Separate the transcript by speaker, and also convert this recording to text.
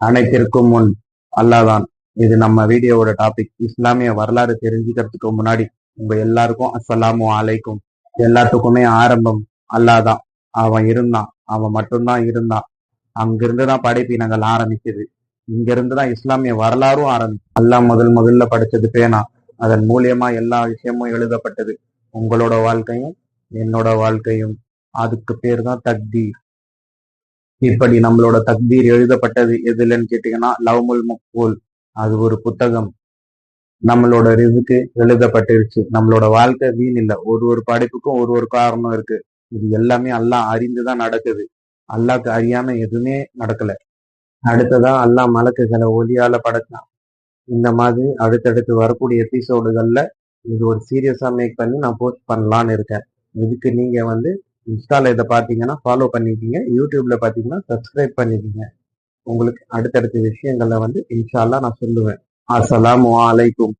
Speaker 1: அனைத்திற்கும் முன் அல்லாதான். இது நம்ம வீடியோவோட டாபிக். இஸ்லாமிய வரலாறு தெரிஞ்சுக்கிறதுக்கு முன்னாடி உங்க எல்லாருக்கும் அஸ்ஸலாமு அலைக்கும். எல்லாத்துக்குமே ஆரம்பம் அல்லாதான். அவன் இருந்தான், அவன் மட்டும்தான் இருந்தான். அங்கிருந்துதான் படைப்பினங்கள் ஆரம்பிச்சது. இங்க இருந்துதான் இஸ்லாமிய வரலாறும் ஆரம்பிச்சு. அல்லாஹ் முதல்ல படிச்சது பேனா. அதன் மூலியமா எல்லா விஷயமும் எழுதப்பட்டது. உங்களோட வாழ்க்கையும் என்னோட வாழ்க்கையும். அதுக்கு பேர் தான் தக்தீர். இப்படி நம்மளோட தக்தீர் எழுதப்பட்டது எதுலன்னு கேட்டீங்கன்னா லவ்முல் மக்பூல். அது ஒரு புத்தகம். நம்மளோட ரிஸ்க்கு எழுதப்பட்டிருச்சு. நம்மளோட வாழ்க்கை வீண் இல்ல. ஒரு படைப்புக்கும் ஒரு காரணம் இருக்கு. இது எல்லாமே அல்லாஹ் அறிந்துதான் நடக்குது. அல்லாஹ்க்கு அறியாம எதுவுமே நடக்கல. அடுத்ததா அல்லாஹ் மலக்குகளை ஒளியால படைச்சான். இந்த மாதிரி அடுத்தடுத்து வரக்கூடிய எபிசோடுகள்ல இது ஒரு சீரியஸா மேக் பண்ணி நான் போஸ்ட் பண்ணலான்னு இருக்கேன். இதுக்கு நீங்க இன்ஸ்டால இதை பார்த்தீங்கன்னா ஃபாலோ பண்ணிக்கிங்க. யூடியூப்ல பார்த்தீங்கன்னா சப்ஸ்கிரைப் பண்ணிக்கிங்க. உங்களுக்கு அடுத்தடுத்த விஷயங்களை இன்ஷா அல்லாஹ் நான் சொல்லுவேன். அஸ்ஸலாமு அலைக்கும்.